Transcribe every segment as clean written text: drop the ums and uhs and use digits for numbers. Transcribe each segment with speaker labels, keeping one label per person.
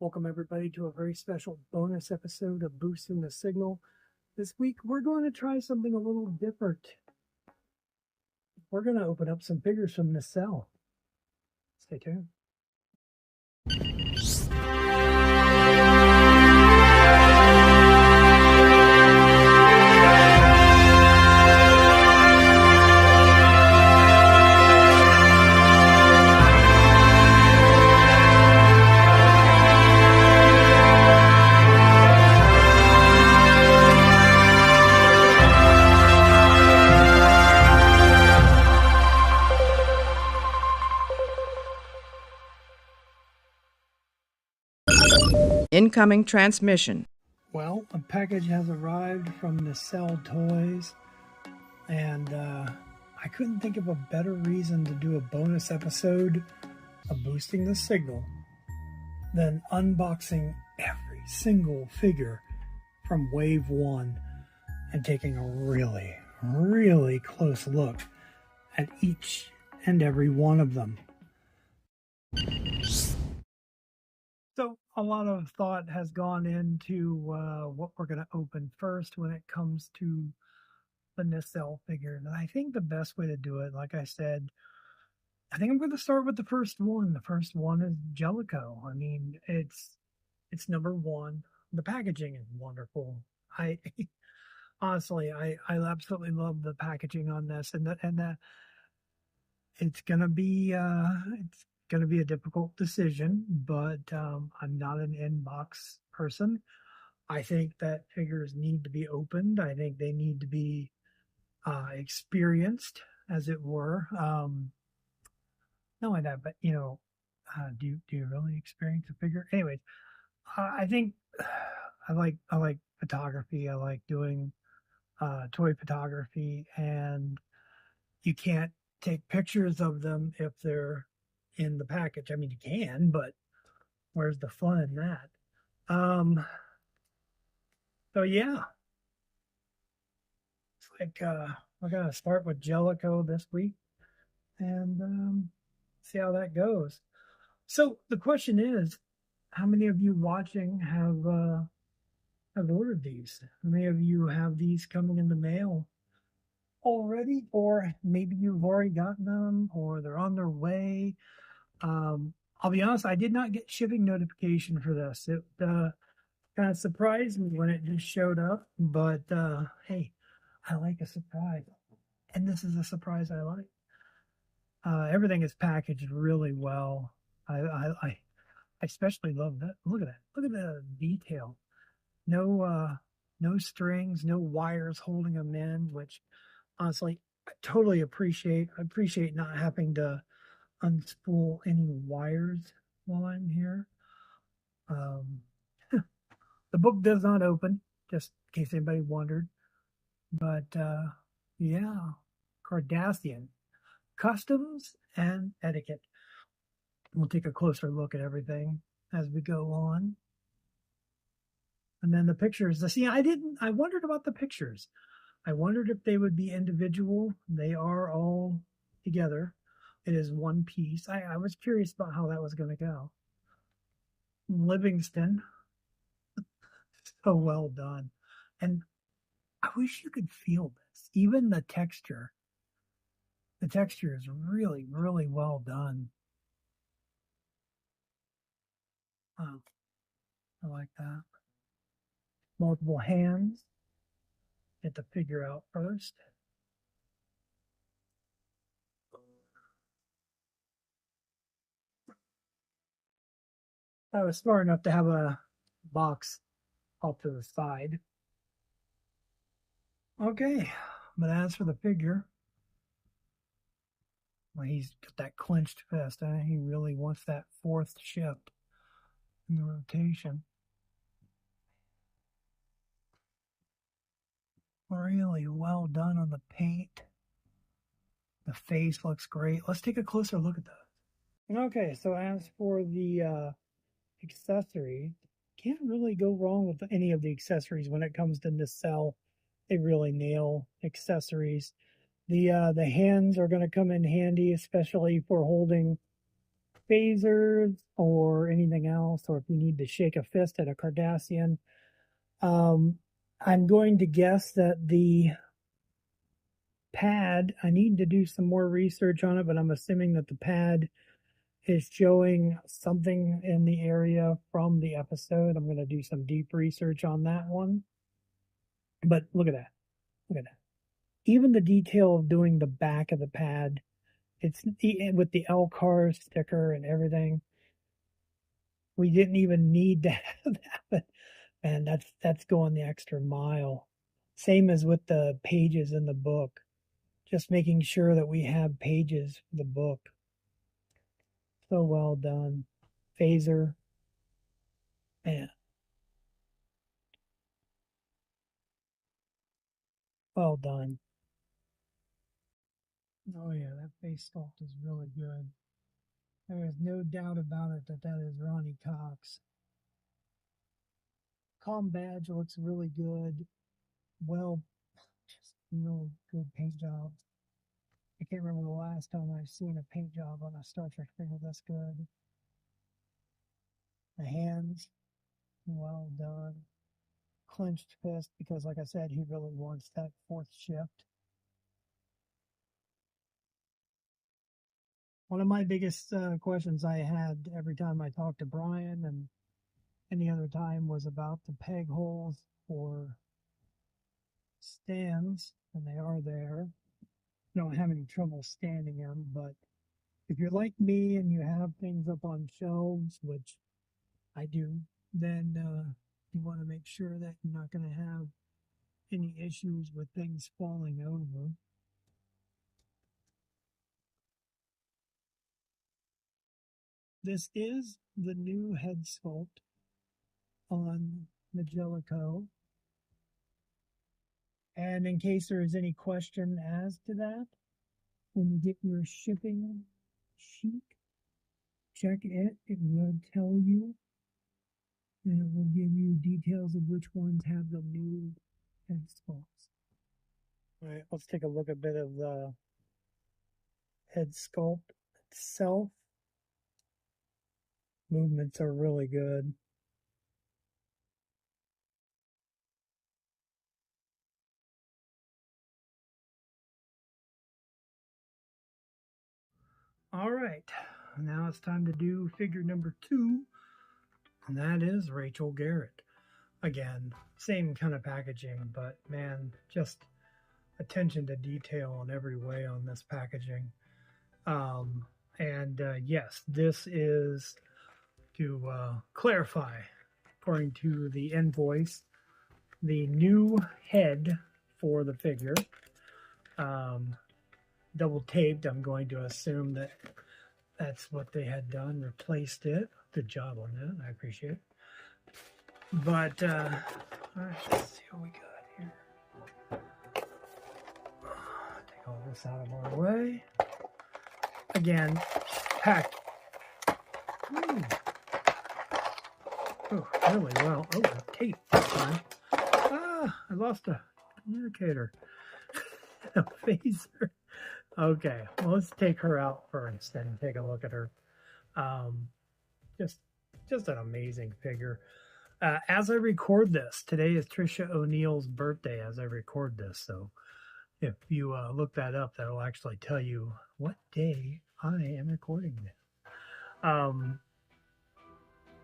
Speaker 1: Welcome everybody to a very special bonus episode of Boosting the Signal. This week we're going to try something a little different. We're going to open up some figures from Nacelle. Stay tuned.
Speaker 2: Incoming transmission.
Speaker 1: Well, a package has arrived from Nacelle Toys, and I couldn't think of a better reason to do a bonus episode of Boosting the Signal than unboxing every single figure from Wave 1 and taking a really, really close look at each and every one of them. So a lot of thought has gone into what we're going to open first when it comes to the Nacelle figure. And I think the best way to do it, like I said, I think I'm going to start with the first one. The first one is Jelico. I mean, it's number one. The packaging is wonderful. Honestly, I absolutely love the packaging on this, and it's going to be a difficult decision, but I'm not an inbox person. I think that figures need to be opened. I think they need to be experienced, as it were. Not only that, but do you really experience a figure? Anyways, I think I like photography. I like doing toy photography, and you can't take pictures of them if they're in the package. I mean, you can, but where's the fun in that? So yeah, it's like we're gonna start with Jelico this week and see how that goes. So the question is, how many of you watching have ordered these? How many of you have these coming in the mail already, or maybe you've already gotten them, or they're on their way? I'll be honest, I did not get shipping notification for this. It kind of surprised me when it just showed up, but hey, I like a surprise, and this is a surprise I like. Everything is packaged really well. I especially love that. Look at that. Look at the detail. No strings, no wires holding them in, which honestly I totally appreciate. I appreciate not having to unspool any wires while I'm here. The book does not open, just in case anybody wondered. But yeah, Cardassian customs and etiquette. We'll take a closer look at everything as we go on. And then the pictures. See, I wondered about the pictures. I wondered if they would be individual. They are all together. It is one piece. I was curious about how that was going to go. Livingston. So well done. And I wish you could feel this. Even the texture. The texture is really, really well done. Wow. I like that. Multiple hands. Get the figure out first. I was smart enough to have a box off to the side. Okay, but as for the figure, well, he's got that clenched fist. He really wants that fourth shift in the rotation. Really well done on the paint. The face looks great. Let's take a closer look at that. Okay, so as for the accessories, can't really go wrong with any of the accessories when it comes to Nacelle. They really nail accessories. The hands are going to come in handy, especially for holding phasers or anything else, or if you need to shake a fist at a Cardassian. I'm going to guess that the pad, I need to do some more research on it, but I'm assuming that the pad is showing something in the area from the episode. I'm going to do some deep research on that one. But look at that. Look at that. Even the detail of doing the back of the pad, it's with the LCAR sticker and everything. We didn't even need to have that, and that's going the extra mile. Same as with the pages in the book. Just making sure that we have pages for the book. So well done. Phaser. Man. Well done. Oh yeah, that face sculpt is really good. There is no doubt about it that that is Ronnie Cox. Calm badge looks really good. Well, just real good paint job. I can't remember the last time I've seen a paint job on a Star Trek figure that's good. The hands, well done. Clenched fist because, like I said, he really wants that fourth shift. One of my biggest questions I had every time I talked to Brian and any other time was about the peg holes for stands, and they are there. I don't have any trouble standing them, but if you're like me and you have things up on shelves, which I do, then you want to make sure that you're not going to have any issues with things falling over. This is the new head sculpt on the Jelico. And in case there is any question as to that, when you get your shipping sheet, check it. It will tell you, and it will give you details of which ones have the new head sculpts. All right, let's take a look at a bit of the head sculpt itself. Movements are really good. All right, now it's time to do figure number 2, and that is Rachel Garrett. Again, same kind of packaging, but man, just attention to detail in every way on this packaging. Yes, this is, to clarify, according to the invoice, the new head for the figure. Double taped, I'm going to assume that that's what they had done, replaced it. Good job on that, I appreciate it. But, all right, let's see what we got here. Take all this out of our way. Again, packed. Oh, really well. Oh, tape this time. I lost a communicator. A phaser. Okay, well, let's take her out first and take a look at her. Just an amazing figure. As I record this, today is Trisha O'Neill's birthday as I record this. So if you look that up, that'll actually tell you what day I am recording this.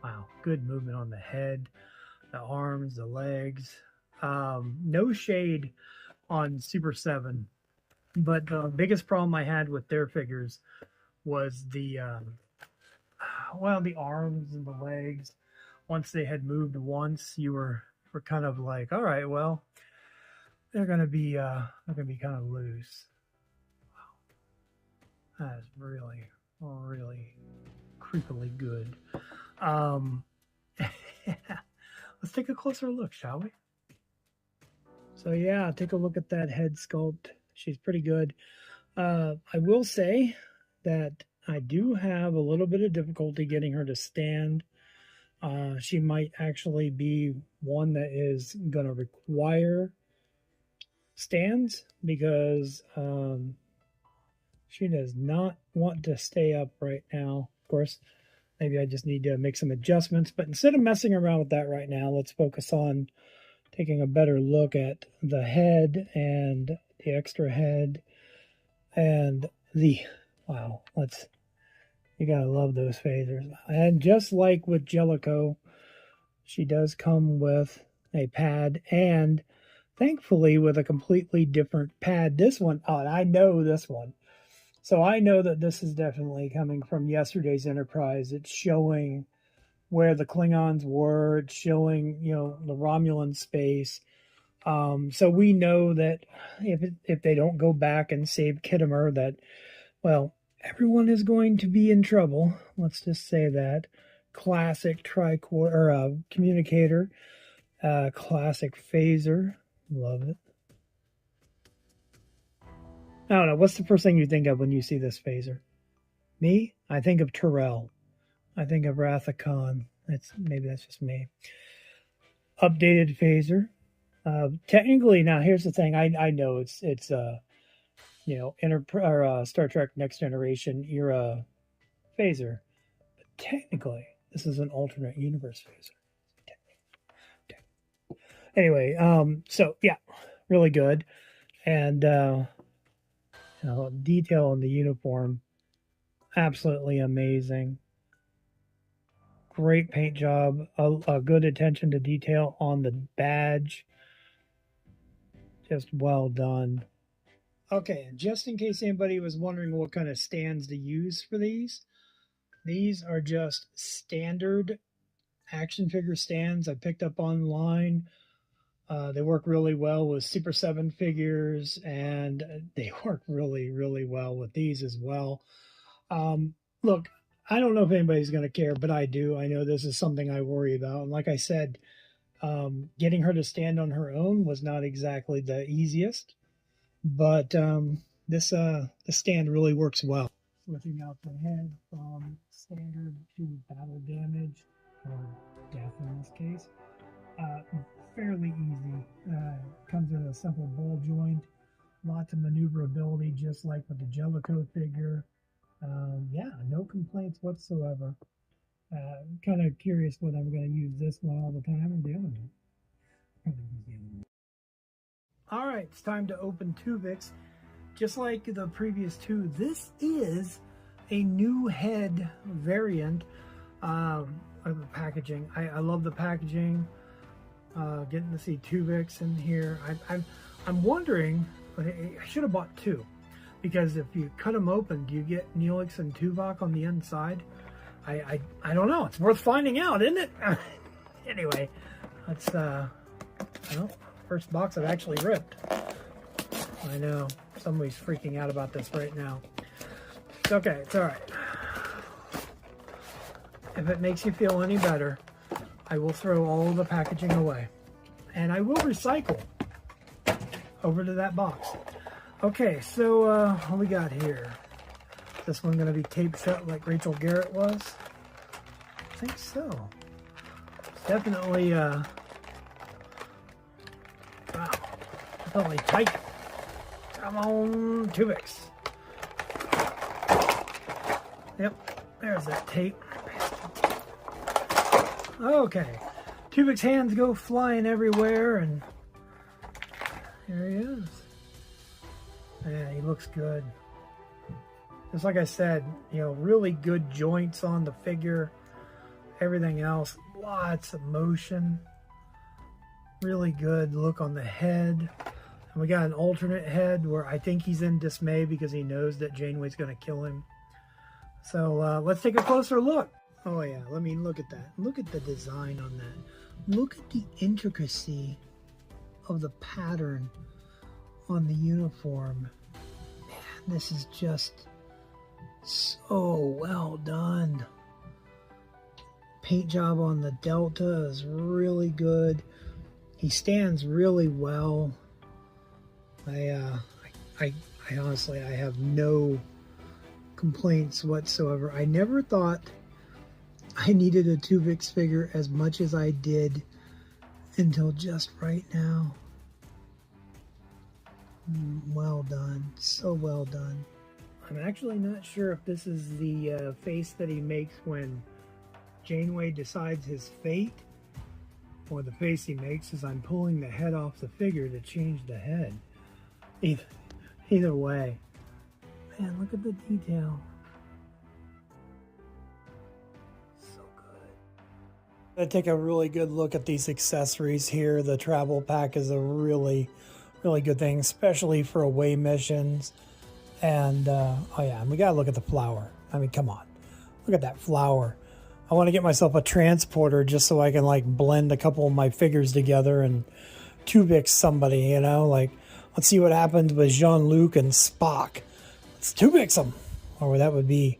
Speaker 1: Wow, good movement on the head, the arms, the legs. No shade on Super 7, but the biggest problem I had with their figures was the arms and the legs. Once they had moved once, you were kind of like, all right, well, they're gonna be kind of loose. Wow, that is really, really creepily good. Let's take a closer look, shall we? So yeah, take a look at that head sculpt. She's pretty good. I will say that I do have a little bit of difficulty getting her to stand. She might actually be one that is going to require stands because she does not want to stay up right now. Of course, maybe I just need to make some adjustments, but instead of messing around with that right now, let's focus on taking a better look at the head and the extra head and the, wow, you gotta love those phasers. And just like with Jelico, she does come with a pad and thankfully with a completely different pad. This one, oh, and I know this one. So I know that this is definitely coming from yesterday's Enterprise. It's showing where the Klingons were. It's showing, the Romulan space. So we know that if they don't go back and save Kittimer, that, well, everyone is going to be in trouble. Let's just say that. Classic tricorder or communicator, classic phaser. Love it. I don't know. What's the first thing you think of when you see this phaser? Me? I think of Terrell. I think of Wrath of Khan. Maybe that's just me. Updated phaser. Technically, now here's the thing. I know it's Star Trek Next Generation era phaser, but technically this is an alternate universe phaser. Anyway, so yeah, really good, and detail on the uniform, absolutely amazing. Great paint job, a good attention to detail on the badge. Just well done. Okay, and just in case anybody was wondering what kind of stands to use for these are just standard action figure stands I picked up online. They work really well with Super 7 figures, and they work really, really well with these as well. Look, I don't know if anybody's going to care, but I do. I know this is something I worry about. And like I said, getting her to stand on her own was not exactly the easiest, but this stand really works well. Switching out the head from standard to battle damage, or death in this case. Fairly easy. Comes in a simple ball joint, lots of maneuverability, just like with the Jelico figure. Yeah, no complaints whatsoever. Kind of curious whether I'm going to use this one all the time or the other one. Probably use the other one. All right, it's time to open Tuvix. Just like the previous two, this is a new head variant of the packaging. I love the packaging. Getting to see Tuvix in here. I'm wondering, I should have bought two, because if you cut them open, do you get Neelix and Tuvok on the inside? I don't know. It's worth finding out, isn't it? Anyway, let's first box I've actually ripped. I know somebody's freaking out about this right now. It's okay. It's all right. If it makes you feel any better, I will throw all the packaging away, and I will recycle over to that box. Okay, so what we got here? Is this one going to be taped shut like Rachel Garrett was? I think so. It's definitely, wow, definitely tight. Come on, Tuvix. Yep, there's that tape. Okay, Tuvix hands go flying everywhere, and here he is. Yeah, he looks good. Just like I said, really good joints on the figure. Everything else, lots of motion. Really good look on the head. And we got an alternate head where I think he's in dismay because he knows that Janeway's going to kill him. So let's take a closer look. Oh yeah, look at that. Look at the design on that. Look at the intricacy of the pattern on the uniform. Man, this is just so well done. Paint job on the Delta is really good. He stands really well. I honestly, I have no complaints whatsoever. I never thought I needed a Tuvix figure as much as I did until just right now. Well done. So well done. I'm actually not sure if this is the face that he makes when Janeway decides his fate, or the face he makes as I'm pulling the head off the figure to change the head. Either way. Man, look at the detail. So good. I'm going to take a really good look at these accessories here. The travel pack is a really good thing, especially for away missions. And, oh yeah, and we got to look at the flower. I mean, come on. Look at that flower. I want to get myself a transporter just so I can, like, blend a couple of my figures together and Tuvix somebody, you know? Like, let's see what happens with Jean-Luc and Spock. Let's Tuvix them. Or that would be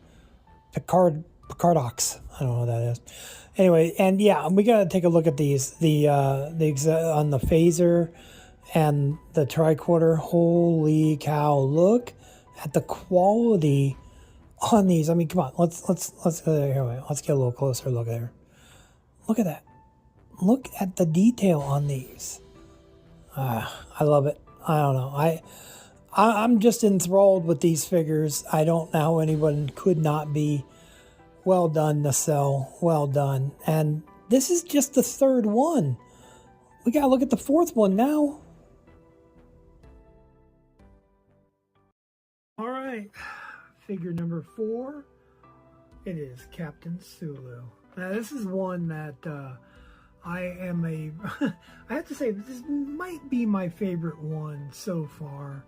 Speaker 1: Picardox. I don't know what that is. Anyway, and yeah, we got to take a look at these. On the phaser and the tricorder. Holy cow, look at the quality on these. I mean, come on, let's here. Let's get a little closer look there. Look at that. Look at the detail on these. I love it. I don't know. I'm just enthralled with these figures. I don't know how anyone could not be. Well done, Nacelle. Well done. And this is just the third one. We gotta look at the fourth one now. All right. Figure number 4, it is Captain Sulu. Now this is one that I have to say this might be my favorite one so far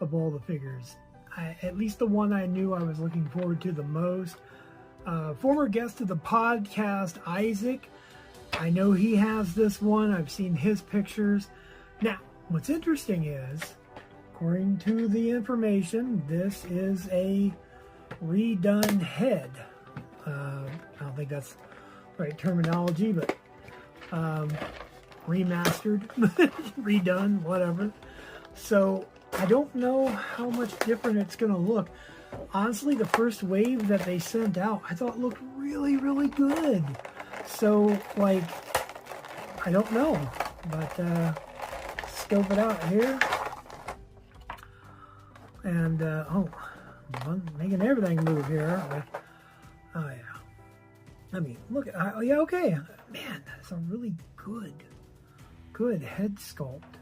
Speaker 1: of all the figures. At least the one I knew I was looking forward to the most. Former guest of the podcast, Isaac. I know he has this one. I've seen his pictures. Now, what's interesting is, according to the information, this is a redone head. I don't think that's the right terminology, but remastered, redone, whatever. So I don't know how much different it's going to look. Honestly, the first wave that they sent out, I thought looked really good. So, like, I don't know, but scope it out here. And, oh, I'm making everything move here, aren't we? Oh, yeah. I mean, look at, yeah, okay. Man, that's a really good head sculpt.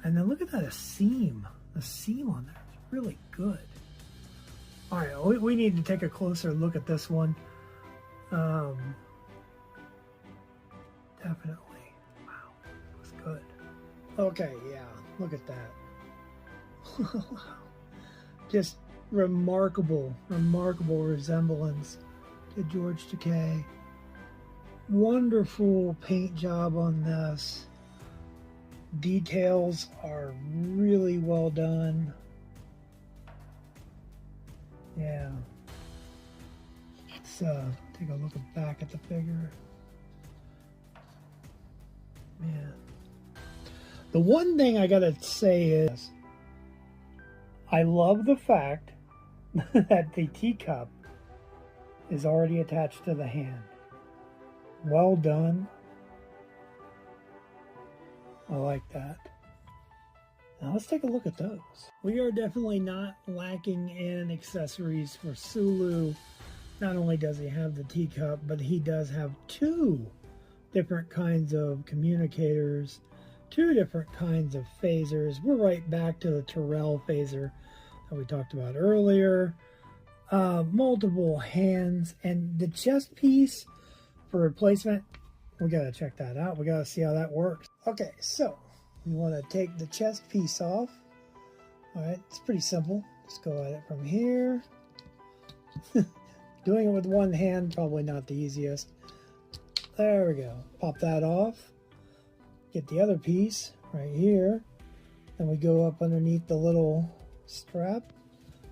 Speaker 1: And then look at that, a seam. The seam on there is really good. All right, we need to take a closer look at this one. Definitely. Wow, looks good. Okay, yeah, look at that. Just remarkable resemblance to George Takei. Wonderful paint job on this. Details are really well done. Yeah. Let's take a look back at the figure. Man. The one thing I gotta say is, I love the fact that the teacup is already attached to the hand. Well done. I like that. Now let's take a look at those. We are definitely not lacking in accessories for Sulu. Not only does he have the teacup, but he does have 2 different kinds of communicators, 2 different kinds of phasers. We're right back to the Tyrell phaser that we talked about earlier. Multiple hands, and the chest piece for replacement, we gotta check that out. We gotta see how that works. Okay, so we want to take the chest piece off. All right, it's pretty simple. Just go at it from here. Doing it with one hand, probably not the easiest. There we go. Pop that off. Get the other piece right here. Then we go up underneath the little strap.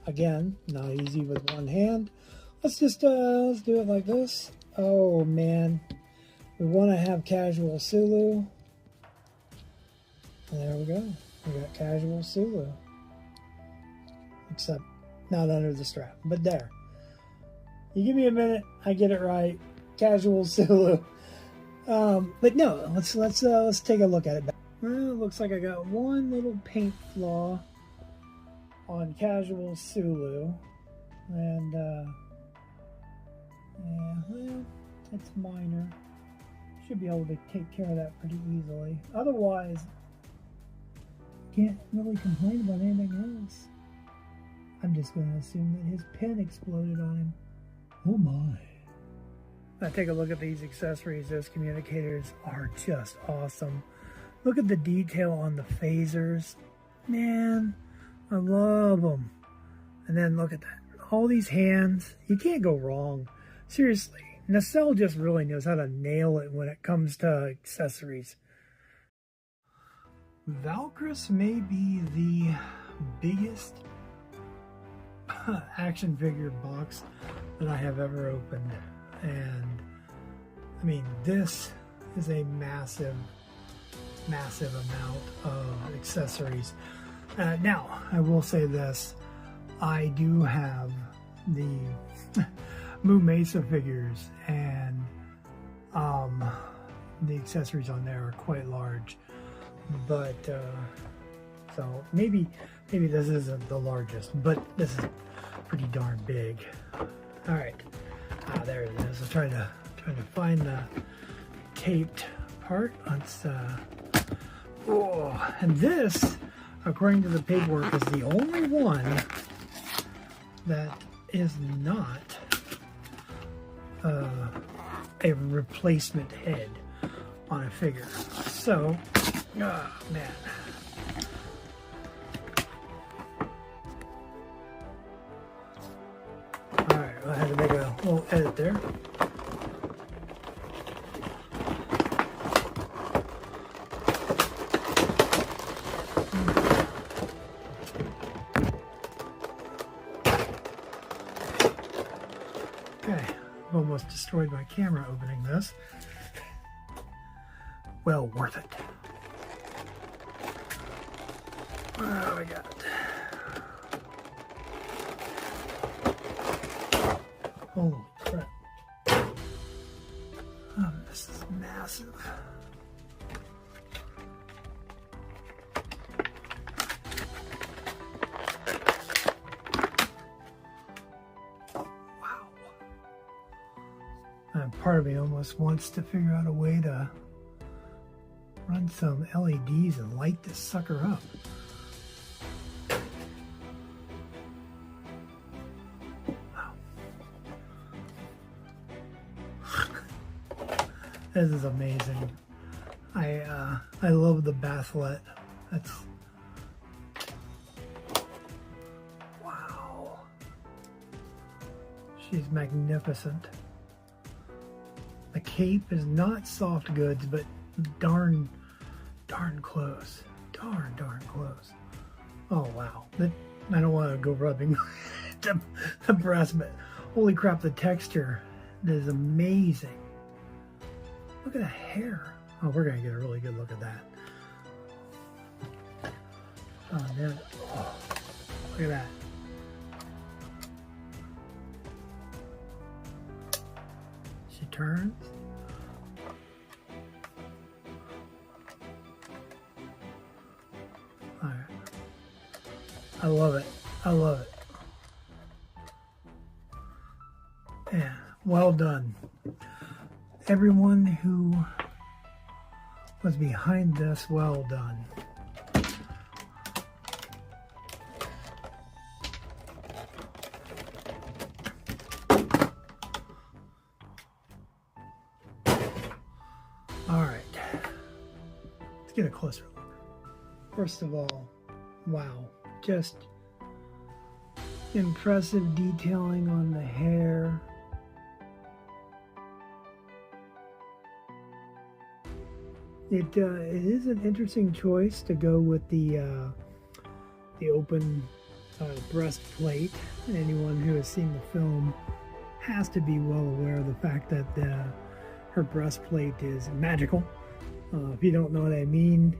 Speaker 1: Again, not easy with one hand. Let's just let's do it like this. Oh man, we want to have casual Sulu. And there we go. We got casual Sulu. Except not under the strap, but there. You give me a minute, I get it right. Casual Sulu. But no, let's take a look at it. Well, it looks like I got one little paint flaw. on casual Sulu, and yeah, well, it's minor. Should be able to take care of that pretty easily. Otherwise, can't really complain about anything else. I'm just going to assume that his pen exploded on him. Oh my. Now take a look at these accessories. Those communicators are just awesome. Look at the detail on the phasers. Man, I love them. And then look at that. All these hands. You can't go wrong. Seriously, Nacelle just really knows how to nail it when it comes to accessories. Valkris may be the biggest action figure box that I have ever opened. And I mean, this is a massive amount of accessories. Now, I will say this. I do have the Moo Mesa figures, and the accessories on there are quite large. But so maybe this isn't the largest, but this is pretty darn big. All right, there it is. I'm trying to find the taped part. Let's oh, and this, according to the paperwork, is the only one that is not a replacement head on a figure. So, oh man. Alright, I had to make a little edit there. Okay, I've almost destroyed my camera opening this. Well worth it. What do we got? Holy crap. Oh, this is massive. Wow. And part of me almost wants to figure out a way to run some LEDs and light this sucker up. This is amazing. I love the bathlet. That's wow. She's magnificent. The cape is not soft goods, but darn close. Darn close. Oh wow. I don't want to go rubbing the breast, but holy crap, the texture is amazing. Look at the hair. Oh, we're going to get a really good look at that. Oh, man. Oh, look at that. She turns. All right. I love it. I love it. Yeah, well done. Everyone who was behind this, well done. All right, let's get a closer look. First of all, wow, just impressive detailing on the hair. It is an interesting choice to go with the open breastplate. Anyone who has seen the film has to be well aware of the fact that her breastplate is magical. If you don't know what I mean,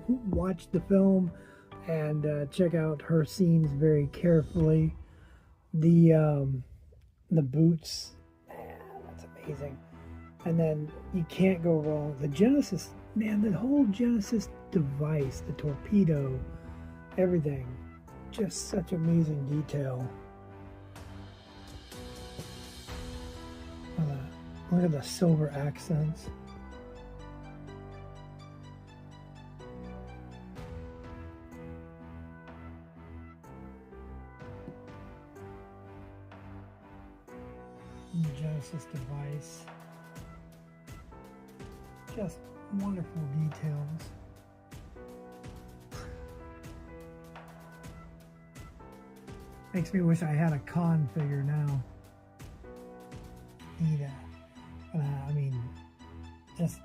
Speaker 1: watch the film and check out her scenes very carefully. The boots, man, that's amazing. And then you can't go wrong. The Genesis, man, the whole Genesis device, the torpedo, everything. just such amazing detail. Look at the silver accents. Genesis device. Just wonderful details. Makes me wish I had a con figure now. Need a, I mean, just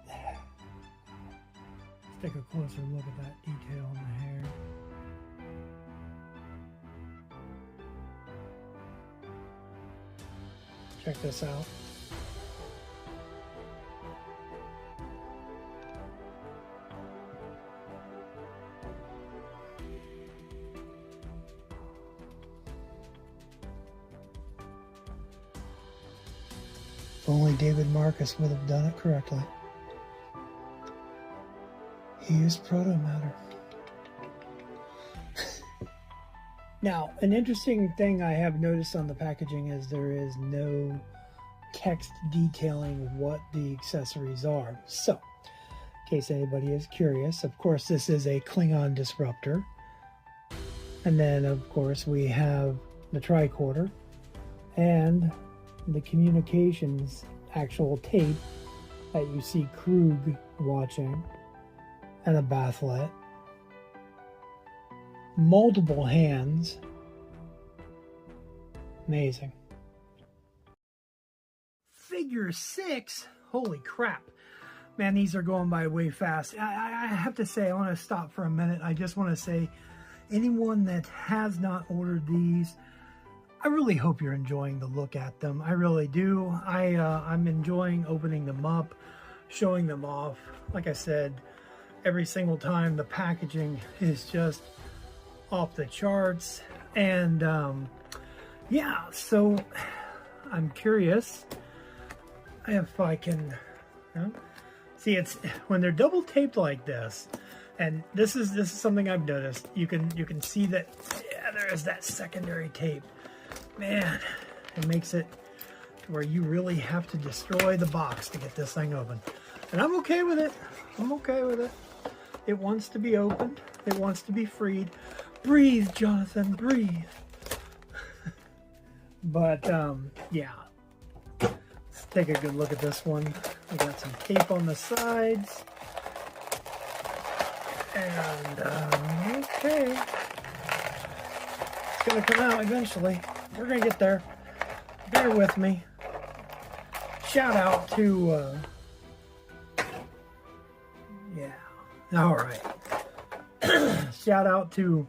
Speaker 1: take a closer look at that detail in the hair. Check this out. If only David Marcus would have done it correctly. He used proto matter. Now, an interesting thing I have noticed on the packaging is there is no text detailing what the accessories are. So, in case anybody is curious, of course this is a Klingon disruptor. And then, of course, we have the tricorder and the communications actual tape that you see Krug watching, and a bathlet. Multiple hands. Amazing. Figure 6? Holy crap. Man, these are going by way fast. I have to say, I want to stop for a minute. I just want to say, anyone that has not ordered these, I really hope you're enjoying the look at them. I really do. I'm enjoying opening them up, showing them off. Like I said, every single time the packaging is just off the charts. And yeah, so I'm curious if I can see, it's when they're double taped like this, and this is something I've noticed. You can see that, yeah, there is that secondary tape. Man, it makes it to where you really have to destroy the box to get this thing open. And I'm okay with it. I'm okay with it. It wants to be opened. It wants to be freed. Breathe, Jonathan, breathe. But, yeah. Let's take a good look at this one. We got some tape on the sides. And, okay. It's going to come out eventually. We're going to get there. Bear with me. Shout out to, yeah. All right. Shout out to,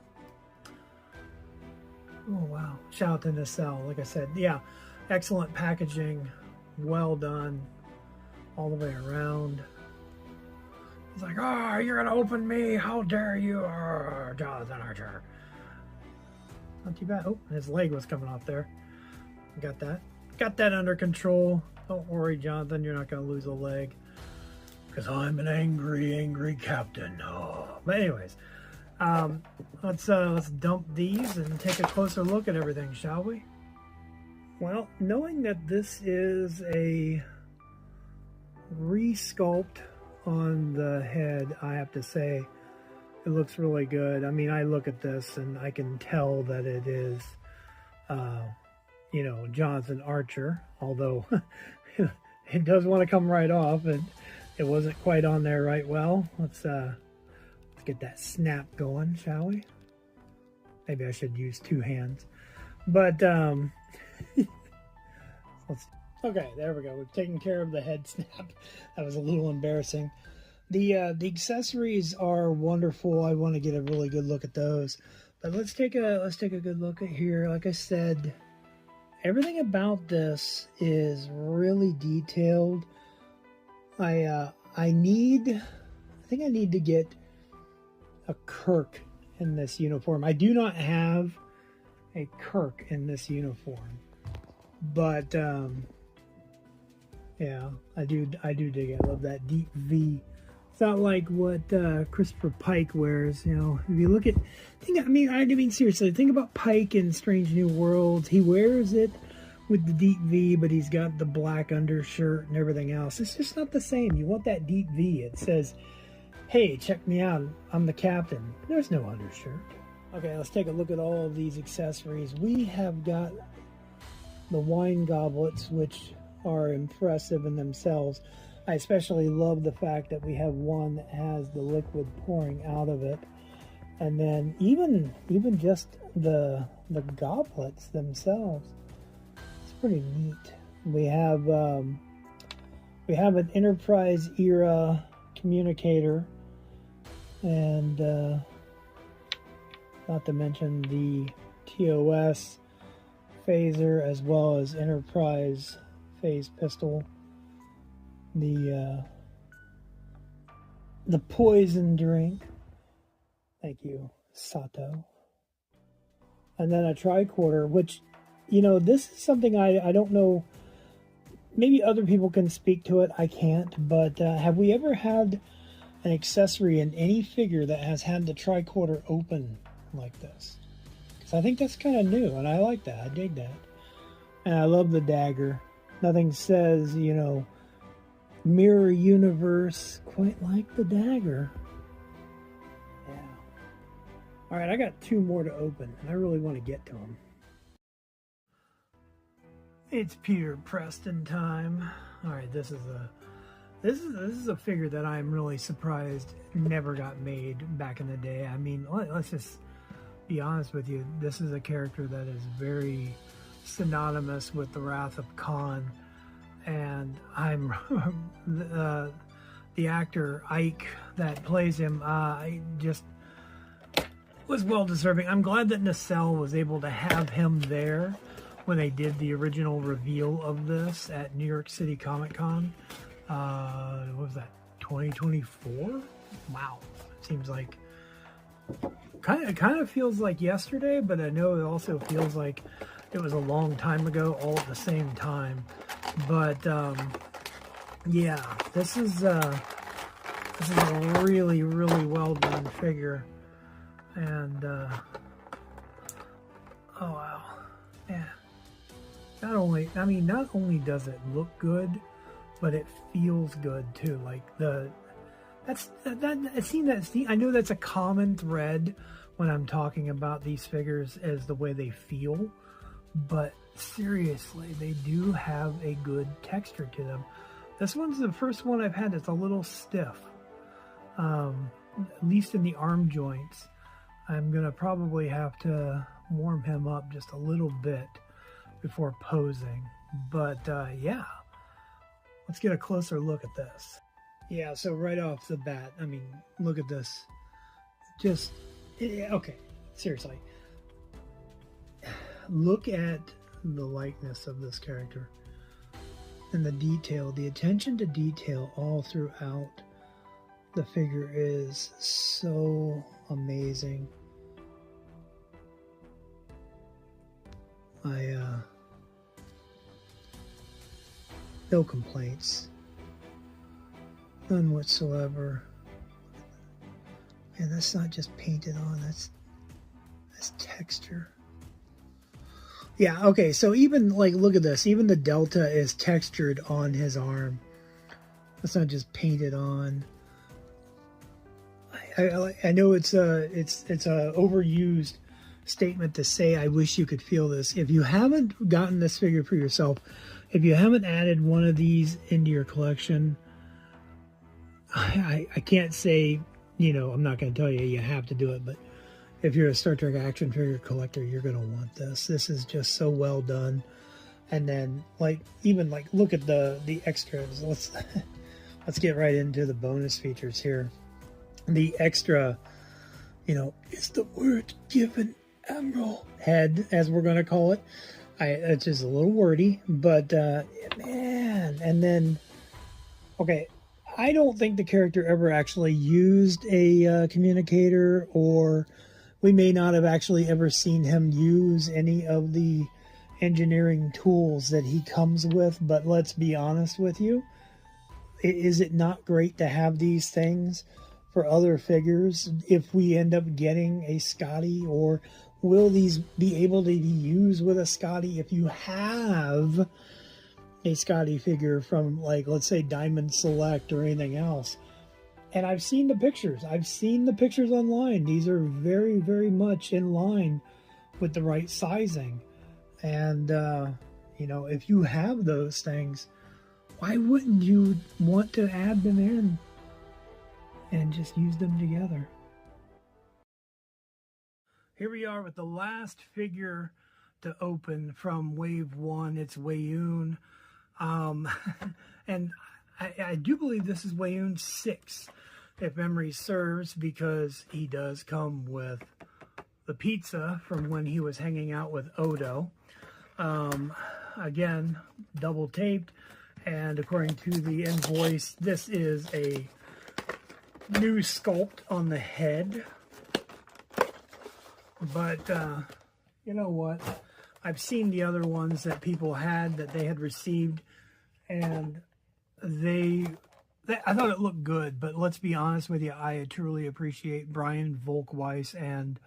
Speaker 1: oh wow. Shout out to Nacelle. Like I said, yeah. Excellent packaging. Well done. All the way around. He's like, oh, you're going to open me. How dare you, Jonathan Archer. Not too bad. Oh, his leg was coming off there. Got that. Got that under control. Don't worry, Jonathan. You're not going to lose a leg. Because I'm an angry, angry captain. Oh. But anyways, let's dump these and take a closer look at everything, shall we? Well, knowing that this is a resculpt on the head, I have to say, it looks really good. I mean, I look at this and I can tell that it is, you know, Jonathan Archer, although it does want to come right off, and it wasn't quite on there right well. Let's get that snap going, shall we? Maybe I should use two hands. But, okay, there we go. We've taken care of the head snap. That was a little embarrassing. The accessories are wonderful. I want to get a really good look at those. But let's take a good look at here. Like I said, everything about this is really detailed. I think I need to get a Kirk in this uniform. I do not have a Kirk in this uniform, but yeah, I do dig it. I love that deep V It's not like what Christopher Pike wears. You know, if you look at, I mean, seriously, think about Pike in Strange New Worlds. He wears it with the deep V, but he's got the black undershirt and everything else. It's just not the same. You want that deep V. It says, hey, check me out. I'm the captain. There's no undershirt. Okay, let's take a look at all of these accessories. We have got the wine goblets, which are impressive in themselves. I especially love the fact that we have one that has the liquid pouring out of it. And then even just the goblets themselves. It's pretty neat. We have an Enterprise era communicator, and not to mention the TOS phaser as well as Enterprise phase pistol. The poison drink. Thank you, Sato. And then a tricorder, which, you know, this is something I don't know. Maybe other people can speak to it. I can't. But have we ever had an accessory in any figure that has had the tricorder open like this? Because I think that's kind of new, and I like that. I dig that. And I love the dagger. Nothing says, you know, mirror universe quite like the dagger. Yeah. All right, I got two more to open, and I really want to get to them. It's Peter Preston time. All right, this is a figure that I'm really surprised never got made back in the day. I mean, let's just be honest with you. This is a character that is very synonymous with the Wrath of Khan, and I'm the actor Ike that plays him. I just was well deserving. I'm glad that Nacelle was able to have him there when they did the original reveal of this at New York City Comic Con. What was that, 2024? Wow, seems like kind of feels like yesterday, but I know it also feels like it was a long time ago, all at the same time. But yeah, this is a really, really well done figure, and oh wow, yeah. Not only does it look good, but it feels good too. Like I know that's a common thread when I'm talking about these figures, as the way they feel, but seriously, they do have a good texture to them. This one's the first one I've had that's a little stiff, at least in the arm joints. I'm gonna probably have to warm him up just a little bit before posing, but yeah, let's get a closer look at this. Yeah, so right off the bat, I mean, look at this. Just, okay, seriously. Look at the likeness of this character and the detail, the attention to detail all throughout the figure is so amazing. No complaints. None whatsoever. And that's not just painted on, that's texture. Yeah, okay, so even, like, look at this. Even the delta is textured on his arm. It's not just painted on. I know it's a overused statement to say, I wish you could feel this. If you haven't gotten this figure for yourself, if you haven't added one of these into your collection, I can't say, you know, I'm not going to tell you have to do it, but if you're a Star Trek action figure collector, you're going to want this. This is just so well done. And then, like, even like, look at the extras. Let's get right into the bonus features here. The extra, you know, is the word given Admiral head, as we're going to call it. It's just a little wordy, but man. And then, okay, I don't think the character ever actually used a communicator, or we may not have actually ever seen him use any of the engineering tools that he comes with. But let's be honest with you, is it not great to have these things for other figures if we end up getting a Scotty, or will these be able to be used with a Scotty if you have a Scotty figure from, like, let's say Diamond Select or anything else? And I've seen the pictures. I've seen the pictures online. These are very, very much in line with the right sizing. And, you know, if you have those things, why wouldn't you want to add them in and just use them together? Here we are with the last figure to open from Wave 1. It's Weyoun. And I do believe this is Weyoun 6, if memory serves, because he does come with the pizza from when he was hanging out with Odo. Again, double taped, and according to the invoice, this is a new sculpt on the head. But you know what? I've seen the other ones that people had, that they had received, and I thought it looked good. But let's be honest with you, I truly appreciate Brian Volkweiss and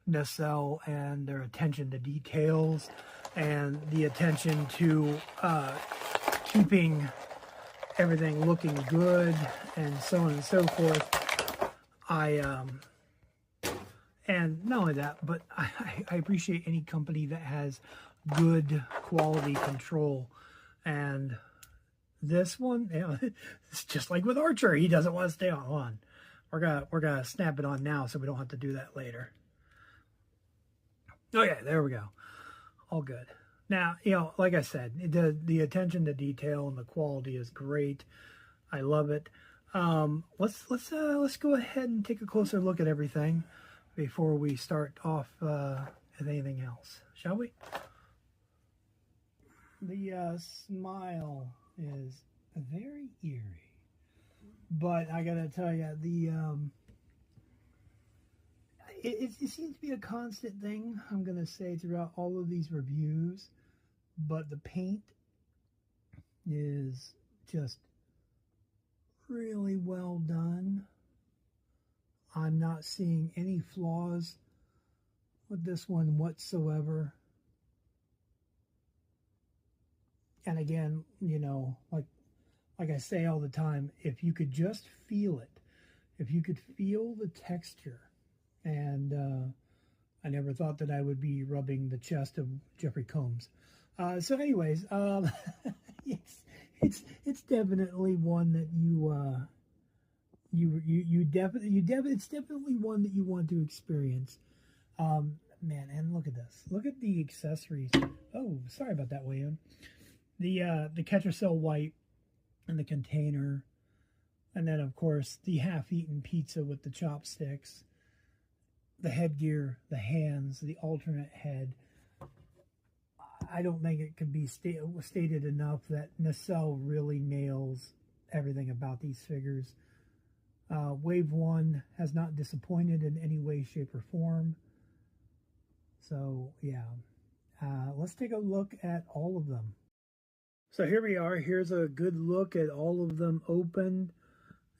Speaker 1: Nacelle and their attention to details and the attention to keeping everything looking good and so on and so forth. And not only that, but I appreciate any company that has good quality control. And this one, you know, it's just like with Archer. He doesn't want to stay on. We're gonna snap it on now so we don't have to do that later. Okay, there we go. All good. Now, you know, like I said, the attention to detail and the quality is great. I love it. Let's go ahead and take a closer look at everything before we start off with anything else, shall we? The smile is very eerie, but I gotta tell you, it seems to be a constant thing, I'm gonna say, throughout all of these reviews. But the paint is just really well done. I'm not seeing any flaws with this one whatsoever. And again, you know, like I say all the time, if you could just feel it, if you could feel the texture, and I never thought that I would be rubbing the chest of Jeffrey Combs. So anyways, it's definitely one that it's definitely one that you want to experience. Man, and look at this. Look at the accessories. Oh, sorry about that, Weyoun. The catcher cell wipe and the container, and then of course the half-eaten pizza with the chopsticks, the headgear, the hands, the alternate head. I don't think it can be stated enough that Nacelle really nails everything about these figures. Wave 1 has not disappointed in any way, shape, or form. So, yeah. Let's take a look at all of them. So here we are. Here's a good look at all of them opened,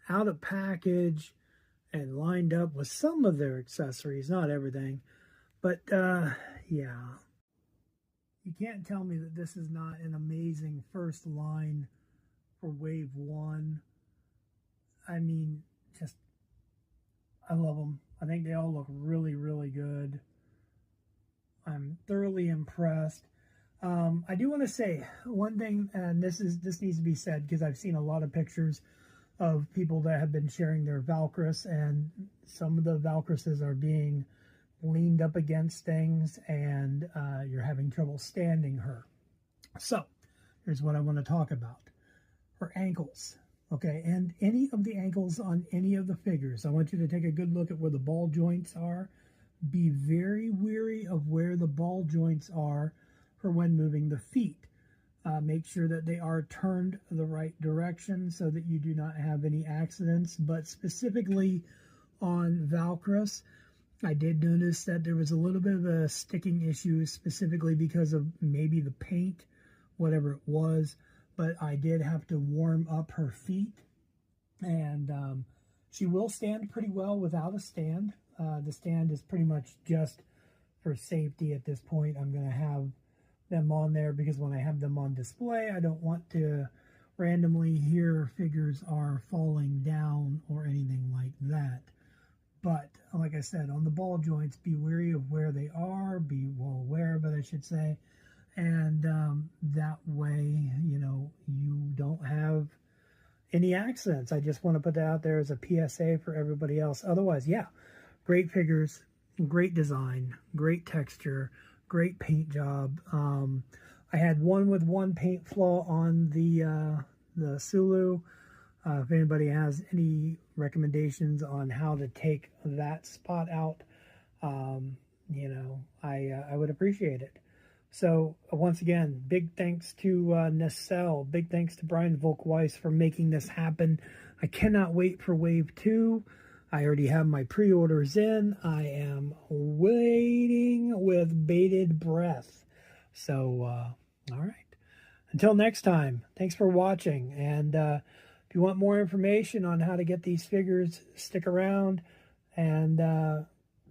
Speaker 1: out of package, and lined up with some of their accessories. Not everything. But, yeah. You can't tell me that this is not an amazing first line for Wave 1. I mean, just, I love them. I think they all look really, really good. I'm thoroughly impressed. I do want to say one thing, and this needs to be said because I've seen a lot of pictures of people that have been sharing their Valkris, and some of the Valkrises are being leaned up against things, and you're having trouble standing her. So here's what I want to talk about. Her ankles, okay, and any of the ankles on any of the figures. I want you to take a good look at where the ball joints are. Be very wary of where the ball joints are for when moving the feet. Make sure that they are turned the right direction so that you do not have any accidents. But specifically on Valkris, I did notice that there was a little bit of a sticking issue, specifically because of maybe the paint, whatever it was. but I did have to warm up her feet, and she will stand pretty well without a stand. The stand is pretty much just for safety at this point. I'm going to have them on there because when I have them on display, I don't want to randomly hear figures are falling down or anything like that. But like I said, on the ball joints, be wary of where they are, be well aware of it, I should say. And that way, you know, you don't have any accidents. I just want to put that out there as a PSA for everybody else. Otherwise, yeah, great figures, great design, great texture, great paint job. I had one with one paint flaw on the Sulu. If anybody has any recommendations on how to take that spot out, you know, I would appreciate it. So once again, big thanks to Nacelle. Big thanks to Brian Volkweiss for making this happen. I cannot wait for Wave 2. I already have my pre-orders in. I am waiting with bated breath. So, all right. Until next time, thanks for watching. And if you want more information on how to get these figures, stick around and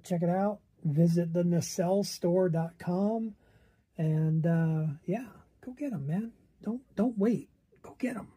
Speaker 1: check it out. Visit the nacellestore.com. And yeah, go get them, man. Don't wait. Go get them.